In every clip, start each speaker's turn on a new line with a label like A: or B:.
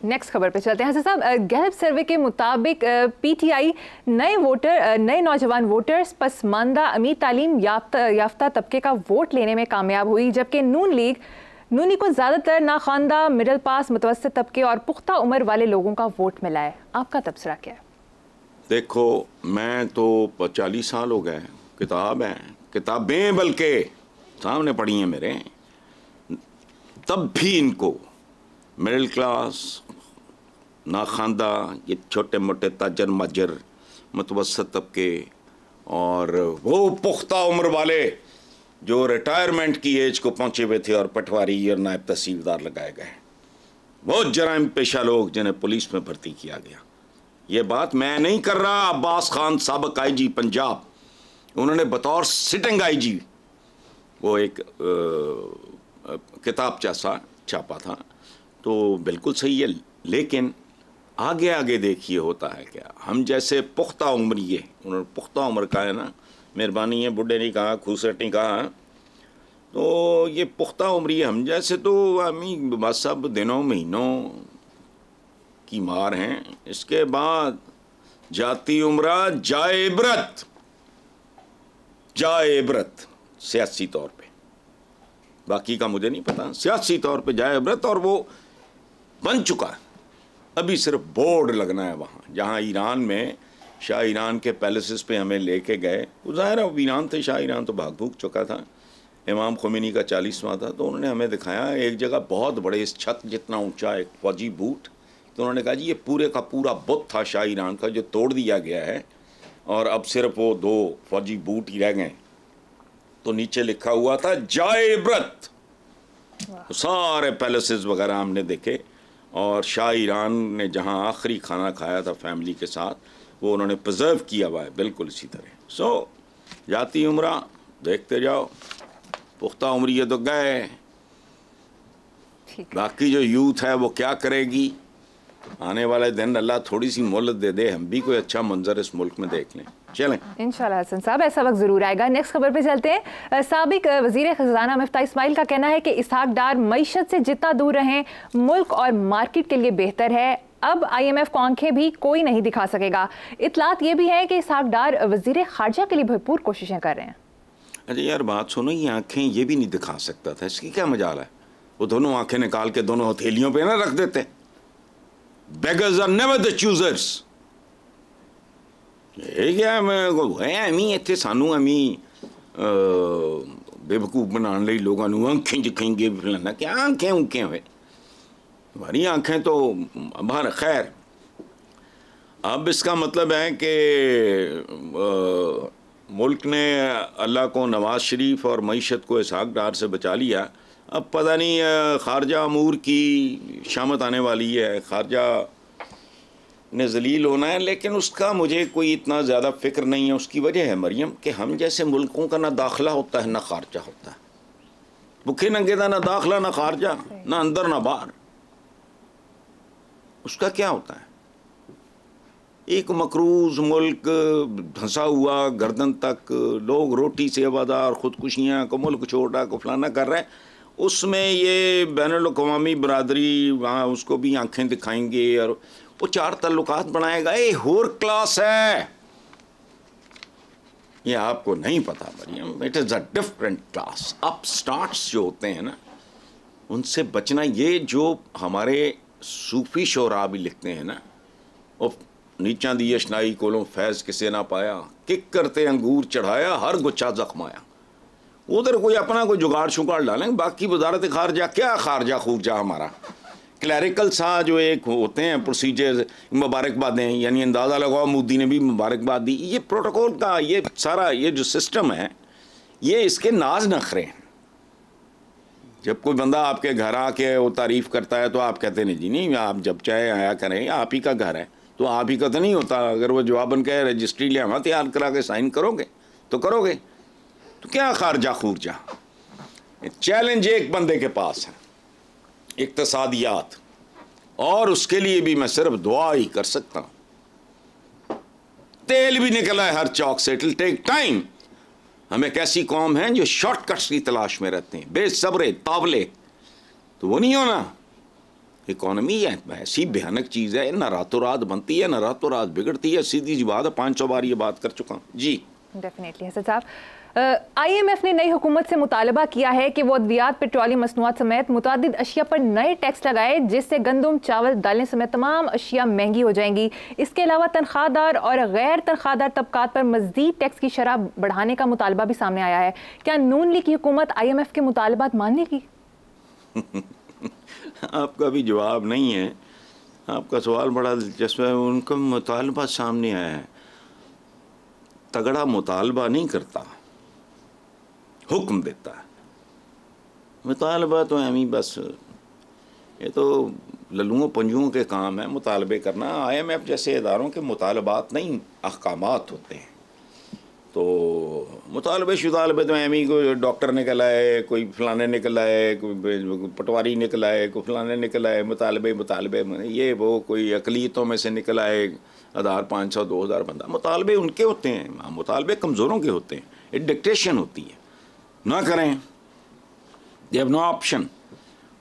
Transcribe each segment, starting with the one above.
A: Next खबर पे चलते हैं। हसन साहब, गैलप सर्वे के मुताबिक पीटीआई नए नौजवान वोटर्स पसमानदा अमीर तालीम याफ्ता तबके का वोट लेने में कामयाब हुई, जबकि नूनी को ज़्यादातर नाखानदा, मिडिल पास, मुतवस्सित तबके और पुख्ता उम्र वाले लोगों का वोट मिला है। आपका तबसरा क्या है?
B: देखो, मैं तो 40 साल हो गए, किताबें बल्कि सामने पड़ी हैं मेरे, तब भी इनको मिडिल क्लास, नाखानदा, ये छोटे मोटे ताजर माजर, मुतवस्सित तबके और वो पुख्ता उम्र वाले जो रिटायरमेंट की एज को पहुंचे हुए थे और पटवारी और नायब तहसीलदार लगाए गए, बहुत जराइम पेशा लोग जिन्हें पुलिस में भर्ती किया गया। ये बात मैं नहीं कर रहा, अब्बास खान साबिक आईजी पंजाब, उन्होंने बतौर सिटिंग आईजी वो एक किताब जैसा छापा था, तो बिल्कुल सही है। लेकिन आगे आगे देखिए होता है क्या। हम जैसे पुख्ता उम्र, ये उन्होंने पुख्ता उम्र का है ना, मेहरबानी है, बुढ़े नहीं कहा, खूसट नहीं कहा, तो ये पुख्ता उम्र हम जैसे तो हमें बस सब दिनों महीनों की मार हैं। इसके बाद जाती उम्र जाए इबरत सियासी तौर पे, बाकी का मुझे नहीं पता, सियासी तौर पे जाए इबरत, और वो बन चुका है। अभी सिर्फ बोर्ड लगना है वहाँ, जहाँ ईरान में शाह ईरान के पैलेसेस पे हमें लेके गए। ज़ाहिर है ईरान थे, शाह ईरान तो भाग भूग चुका था, इमाम खुमैनी का 40वां था, तो उन्होंने हमें दिखाया एक जगह बहुत बड़े, इस छत जितना ऊंचा एक फौजी बूट, तो उन्होंने कहा जी ये पूरे का पूरा बुत था शाह ईरान का जो तोड़ दिया गया है और अब सिर्फ वो 2 फौजी बूट ही रह गए। तो नीचे लिखा हुआ था जाए इबरत। सारे पैलेसेस वगैरह हमने देखे और शाह ईरान ने जहाँ आखिरी खाना खाया था फैमिली के साथ, वो उन्होंने प्रिजर्व किया हुआ है बिल्कुल इसी तरह। सो जाती उम्र देखते जाओ, पुख्ता उम्र ये तो गए, बाकी जो यूथ है वो क्या करेगी। आने वाले दिन अल्लाह थोड़ी सी मोहलत दे दे, हम भी कोई अच्छा मंजर इस मुल्क में देख लें। चलें
A: इंशाल्लाह हसन साहब, ऐसा वक्त ज़रूर आएगा। नेक्स्ट खबर पे चलते हैं। साबिक वज़ीर ख़ज़ाना मिफ्ता इस्माइल का कहना है कि इसहाक डार मईशत से जितना दूर रहें मुल्क और मार्केट के लिए बेहतर है। अब IMF को आंखें भी कोई नहीं दिखा सकेगा। इतलात ये भी है कि इसहाक डार वज़ीर ख़ारजा के लिए भरपूर कोशिशें कर रहे हैं।
B: अरे यार बात सुनो, ये आंखें ये भी नहीं दिखा सकता था, इसकी क्या मजाल है। वो दोनों आंखें निकाल के दोनों हथेलियों पे ना रख देते। Beggars are never the choosers। ये क्या मैं इतने सानू अमी बेवकूफ़ बनाने लिए लोगों को आंखें दिखाएंगे फलाना, क्या आंखें उनके हुए, हमारी आंखें तो बाहर। खैर, अब इसका मतलब है कि मुल्क ने अल्लाह को नवाज शरीफ और मईशत को इसहाक डार से बचा लिया। अब पता नहीं खारजा अमूर की शामत आने वाली है, खारजा ने जलील होना है, लेकिन उसका मुझे कोई इतना ज़्यादा फ़िक्र नहीं है। उसकी वजह है मरियम कि हम जैसे मुल्कों का ना दाखिला होता है ना खारजा होता है। भुखे नंगे का ना दाखिला ना खारजा, ना अंदर ना बाहर। उसका क्या होता है? एक मकरूज मुल्क धंसा हुआ गर्दन तक, लोग रोटी से आबादार, ख़ुदकुशियाँ को मुल्क छोड़ा को फलाना कर रहे हैं, उसमें ये बैनुल-अक़वामी बरादरी वहाँ उसको भी आंखें दिखाएंगे और वो 4 ताल्लुकात बनाएगा। ये होर क्लास है, ये आपको नहीं पता Mariyam. It is a different class. Upstarts जो होते हैं ना, उनसे बचना। ये जो हमारे सूफी शोरा भी लिखते हैं ना, और नीचा दी अशनाई कोलों फैज़ किसे ना पाया, किक करते अंगूर चढ़ाया हर गुच्छा जख्माया। उधर कोई अपना कोई जुगाड़ शुगाड़ डालें, बाकी वजारत खारजा क्या, खारजा खूरजा हमारा क्लैरिकल सा जो एक होते हैं प्रोसीजर, मुबारकबादें, यानी अंदाज़ा लगाओ मोदी ने भी मुबारकबाद दी। ये प्रोटोकॉल का ये सारा ये जो सिस्टम है, ये इसके नाज नखरे हैं। जब कोई बंदा आपके घर आके वो तारीफ़ करता है तो आप कहते नहीं जी नहीं, आप जब चाहे आया करें, आप ही का घर है तो आप ही का तो नहीं होता। अगर वो जवाबन कहे रजिस्ट्री ले आवा तैयार करा के साइन करोगे तो करोगे, तो क्या खारजा खूरजा। चैलेंज एक बंदे के पास है, इक्तसादियात, और उसके लिए भी मैं सिर्फ दुआ ही कर सकता हूँ। तेल भी निकला है हर चौक से, इट विल टेक टाइम। हम एक ऐसी कौम है जो शॉर्टकट्स की तलाश में रहते हैं, बेसब्रे तावले, तो वो नहीं होना। इकॉनमी है ऐसी भयानक चीज़ है, ना रातों रात बनती है ना रातों रात बिगड़ती है। सीधी सी बात है, 500 बार ये बात कर चुका हूँ जी।
A: डेफिनेटली हसन साहब, IMF ने नई हुकूमत से मुतालबा किया है कि वो अद्वियात, पेट्रोलियम मसनूआत समेत मुतादिद अशिया पर नए टैक्स लगाए, जिससे गंदम, चावल, दालें समेत तमाम अशिया महंगी हो जाएंगी। इसके अलावा तनख्वाहदार और गैर तनख्वाहदार तबकात पर मज़ीद टैक्स की शरह बढ़ाने का मुतालबा भी सामने आया है। क्या नून लीग की हुकूमत IMF के मुतालबात मानेगी?
B: आपका भी जवाब नहीं है। आपका सवाल बड़ा दिलचस्प है। उनका मुतालबा सामने आया है। तगड़ा मुतालबा नहीं करता, हुक्म देता है। मुतालबा तो एम ही बस, ये तो लल्लुओं पंजुओं के काम है मुतालबे करना। IMF जैसे इदारों के मुतालबात नहीं, अहकामात होते हैं। तो मुतालबे शुतालबे तो एम ही, कोई डॉक्टर निकल आए, कोई फलाने निकल आए, कोई पटवारी निकल आए, कोई फलाने निकल आए, मुतालबे ये वो कोई अकलीतों में से निकल आए 1000, 500, 2000 बंदा। मुतालबे उनके होते हैं, मुतालबे कमज़ोरों के होते हैं। एक डिक्टेशन होती है, ना करें, दे हैव नो ऑप्शन।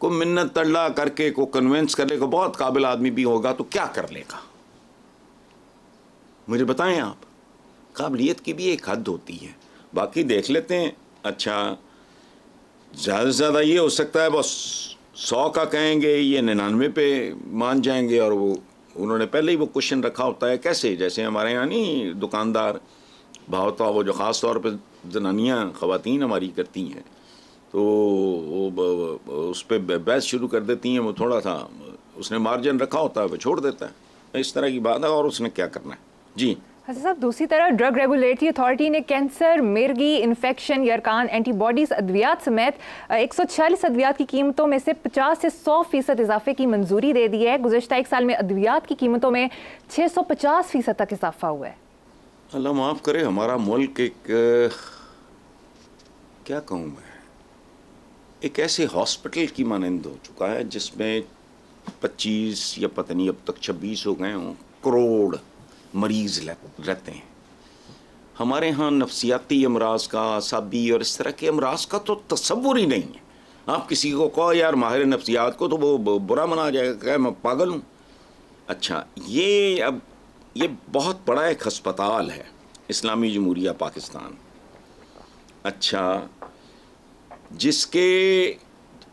B: को मिन्नत तल्ला करके को कन्विंस करने को बहुत काबिल आदमी भी होगा तो क्या कर लेगा, मुझे बताएं आप। काबिलियत की भी एक हद होती है, बाकी देख लेते हैं। अच्छा, ज़्यादा से ज़्यादा ये हो सकता है बस 100 का कहेंगे, ये 99 पे मान जाएंगे। और वो उन्होंने पहले ही वो क्वेश्चन रखा होता है, कैसे जैसे हमारे यहाँ नहीं दुकानदार भाव था, वो जो ख़ास तौर पे जनानियाँ ख़वातीन हमारी करती हैं, तो वो उस पर बहस शुरू कर देती हैं। वो थोड़ा सा उसने मार्जिन रखा होता है, वो छोड़ देता है, इस तरह की बात है। और उसने क्या करना है जी।
A: हसन साहब, दूसरी तरफ ड्रग रेगुलेटरी अथॉरिटी ने कैंसर, मिर्गी, इन्फेक्शन, यरकान, एंटीबॉडीज़ अद्वियात समेत 146 अद्वियात की कीमतों में से 50 से 100% इजाफे की मंजूरी दे दी है। गुज़श्ता एक साल में अद्वियात की कीमतों में 650% तक इजाफा हुआ है।
B: अल्लाह माफ़ करे, हमारा मुल्क एक क्या कहूँ मैं, एक ऐसे हॉस्पिटल की मानंद हो चुका है जिसमें 25 या पता नहीं अब तक 26 हो गए हों करोड़ मरीज़ रहते हैं। हमारे यहाँ नफ्सियाती अमराज का, असाबी और इस तरह के अमराज का तो तसव्वुर ही नहीं है। आप किसी को कहो यार माहिर नफ्सियात को, तो वो बुरा मना जाएगा, क्या मैं पागल हूँ। अच्छा, ये बहुत बड़ा एक हस्पताल है, इस्लामी जमहूरिया पाकिस्तान। अच्छा, जिसके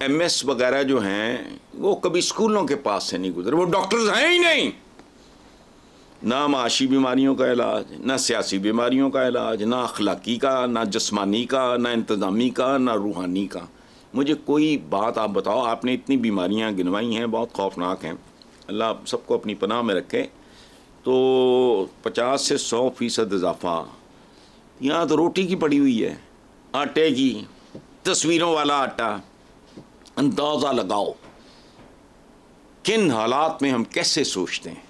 B: MS वगैरह जो हैं वो कभी स्कूलों के पास से नहीं गुजरे, वो डॉक्टर्स हैं ही नहीं। ना माशी बीमारियों का इलाज, ना सियासी बीमारियों का इलाज, ना अखलाकी का, ना जिस्मानी का, ना इंतज़ामी का, ना रूहानी का। मुझे कोई बात आप बताओ, आपने इतनी बीमारियां गिनवाई हैं, बहुत खौफनाक हैं, अल्लाह सबको अपनी पनाह में रखे। तो 50 से 100% इजाफा। यहाँ तो रोटी की पड़ी हुई है, आटे की, तस्वीरों वाला आटा। अंदाज़ा लगाओ किन हालात में हम कैसे सोचते हैं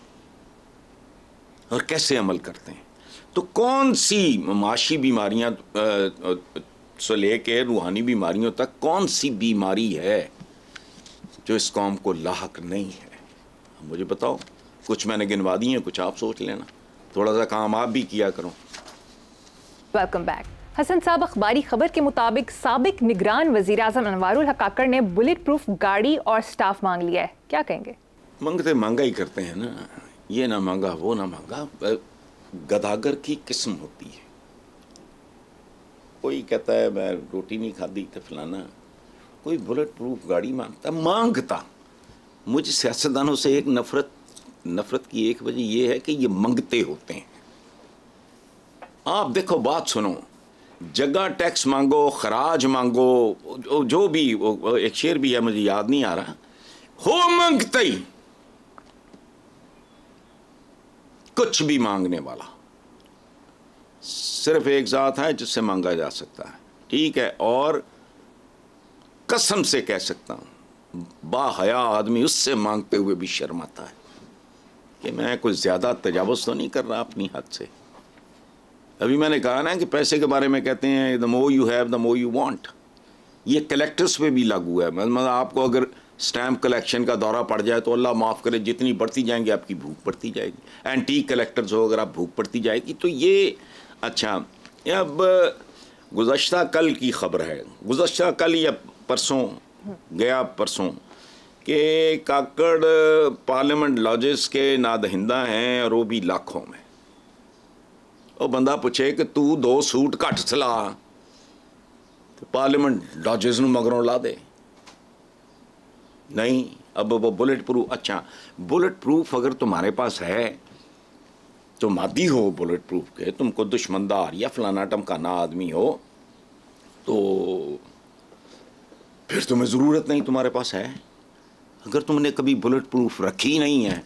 B: और कैसे अमल करते हैं। तो कौन सी माशी बीमारियां से लेके रूहानी बीमारियों तक कौन सी बीमारी है जो इस कौम को लाहक नहीं है, मुझे बताओ। कुछ मैंने गिनवा दी हैं, कुछ आप सोच लेना, थोड़ा सा काम आप भी किया करो।
A: Welcome back. हसन साहब, अखबारी खबर के मुताबिक साबिक निगरान वज़ीर आज़म अनवारुल हक काकड़ ने बुलेट प्रूफ गाड़ी और स्टाफ मांग लिया है, क्या कहेंगे?
B: मंगते महंगा ही करते हैं ना, ये ना मांगा वो ना मांगा, गदागर की किस्म होती है। कोई कहता है मैं रोटी नहीं खाती तो फलाना, कोई बुलेट प्रूफ गाड़ी मांगता। मुझे सियासतदानों से एक नफरत की एक वजह यह है कि ये मंगते होते हैं। आप देखो, बात सुनो, जगह टैक्स मांगो, खराज मांगो, जो भी, एक शेर भी है मुझे याद नहीं आ रहा, हो मांगते ही कुछ भी मांगने वाला। सिर्फ एक ज़ात है जिससे मांगा जा सकता है, ठीक है, और कसम से कह सकता हूं बाहया आदमी उससे मांगते हुए भी शर्माता है कि मैं कुछ ज़्यादा तजावुज़ तो नहीं कर रहा अपनी हद से। अभी मैंने कहा ना कि पैसे के बारे में कहते हैं the more you have the more you want. ये कलेक्टर्स पे भी लागू है। मतलब आपको अगर स्टैम्प कलेक्शन का दौरा पड़ जाए तो अल्लाह माफ़ करे, जितनी बढ़ती जाएंगी आपकी भूख बढ़ती जाएगी। एंटीक कलेक्टर्स हो, अगर आप भूख बढ़ती जाएगी तो ये अच्छा। अब गुज़श्ता कल की ख़बर है, गुज़श्ता कल या परसों, गया परसों, कि काकड़ पार्लियामेंट लॉजेस के नादहिंदा हैं और वो भी लाखों में। और बंदा पूछे कि तू 2 सूट घट सला तो पार्लियामेंट लॉजेस नूं मगरों ला दे। नहीं, अब वो बुलेट प्रूफ, अच्छा बुलेट प्रूफ अगर तुम्हारे पास है तो मादी हो बुलेट प्रूफ के, तुमको दुश्मनदार या फलाना टमकाना आदमी हो तो फिर तुम्हें ज़रूरत नहीं, तुम्हारे पास है। अगर तुमने कभी बुलेट प्रूफ रखी नहीं है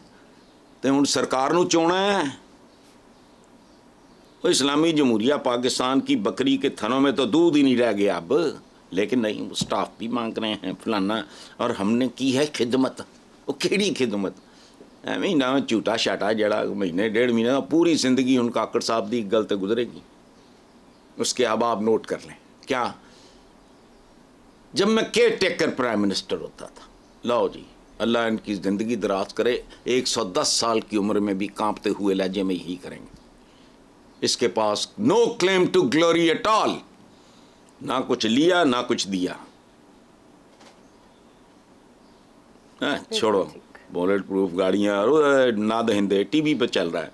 B: तो हुण सरकार नूं चोना है। वो इस्लामी जमहूरिया पाकिस्तान की बकरी के थनों में तो दूध ही नहीं रह गया अब, लेकिन नहीं, वो स्टाफ भी मांग रहे हैं फलाना, और हमने की है खिदमत। वो केड़ी खिदमत? एवं ना झूठा शाटा जड़ा महीने 1.5 महीने पूरी जिंदगी उन काकड़ साहब की गल तो गुजरेगी। उसके अब आप नोट कर लें क्या, जब मैं केयर टेकर प्राइम मिनिस्टर होता था, लो जी अल्लाह इनकी ज़िंदगी दराज करे, 110 साल की उम्र में भी कांपते हुए लहजे में यही करेंगे। इसके पास no claim to glory at all, ना कुछ लिया ना कुछ दिया। छोड़ो बुलेट प्रूफ गाड़ियाँ, ना दहिंदे टीवी पे चल रहा है।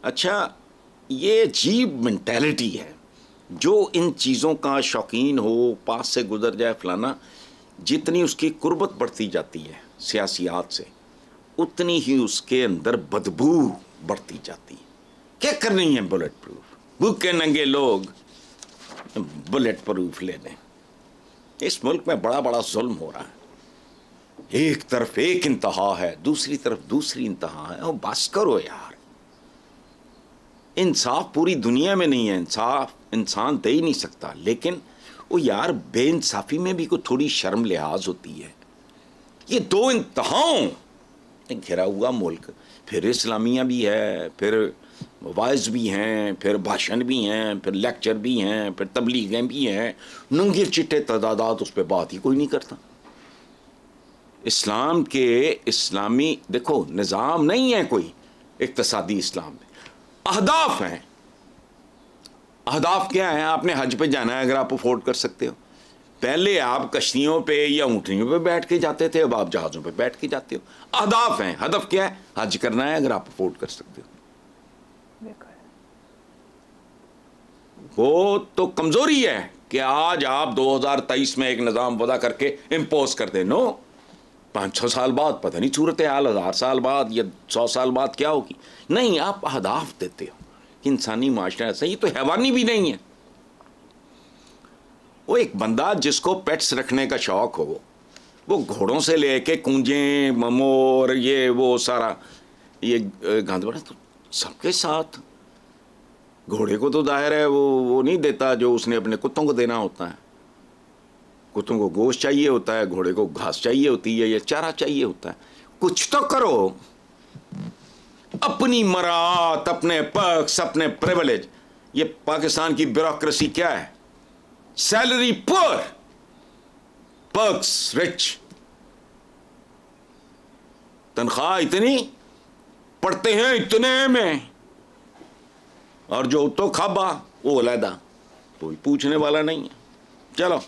B: अच्छा, ये अजीब मेंटालिटी है जो इन चीज़ों का शौकीन हो, पास से गुजर जाए फलाना, जितनी उसकी कुर्बत बढ़ती जाती है सियासियात से, उतनी ही उसके अंदर बदबू बढ़ती जाती है। क्या करनी है बुलेट प्रूफ? भूखे नंगे लोग बुलेट प्रूफ ले लें। इस मुल्क में बड़ा बड़ा जुल्म हो रहा है। एक तरफ एक इंतहा है, दूसरी तरफ दूसरी इंतहा है। और बस करो यार, इंसाफ पूरी दुनिया में नहीं है, इंसाफ इंसान दे ही नहीं सकता, लेकिन वो यार बेइंसाफी में भी कोई थोड़ी शर्म लिहाज होती है। ये 2 इंतहाओं घिरा हुआ मुल्क, फिर इस्लामिया भी है, फिर वाइज भी हैं, फिर भाषण भी हैं, फिर लेक्चर भी हैं, फिर तबलीगें भी हैं, नंगे चिट्टे तादाद, उस पर बात ही कोई नहीं करता। इस्लाम के इस्लामी देखो निज़ाम नहीं है कोई इक्तसादी इस्लाम में, अहदाफ हैं। अहदाफ क्या है? आपने हज पे जाना है, अगर आप अफोर्ड कर सकते हो। पहले आप कश्तियों पे या ऊँटनियों पे बैठ के जाते थे, अब आप जहाज़ों पे बैठ के जाते हो। अहदाफ हैं। हदफ क्या है? हज करना है, अगर आप अफोर्ड कर सकते हो। वो तो कमजोरी है कि आज आप 2023 में एक निज़ाम वदा करके इम्पोज कर दे। नो, 500 साल बाद पता नहीं सूरत हाल, 1000 साल बाद या 100 साल बाद क्या होगी। नहीं, आप अहदाफ देते हो कि इंसानी माशरा सही, तो हैवानी भी नहीं है। वो एक बंदा जिसको पेट्स रखने का शौक हो, वो घोड़ों से लेके कूंजें, मोर, ये वो सारा ये गांध बड़ा, तो सबके साथ घोड़े को तो जाहिर है वो नहीं देता जो उसने अपने कुत्तों को देना होता है। कुत्तों को गोश्त चाहिए होता है, घोड़े को घास चाहिए होती है, या चारा चाहिए होता है। कुछ तो करो, अपनी मरात, अपने पर्क्स, अपने प्रिविलेज। ये पाकिस्तान की ब्यूरोक्रेसी क्या है? Salary poor, perks rich. तनख्वाह इतनी, पढ़ते हैं इतने में, और जो तो खाबा वो अलहदा, कोई पूछने वाला नहीं है। चलो।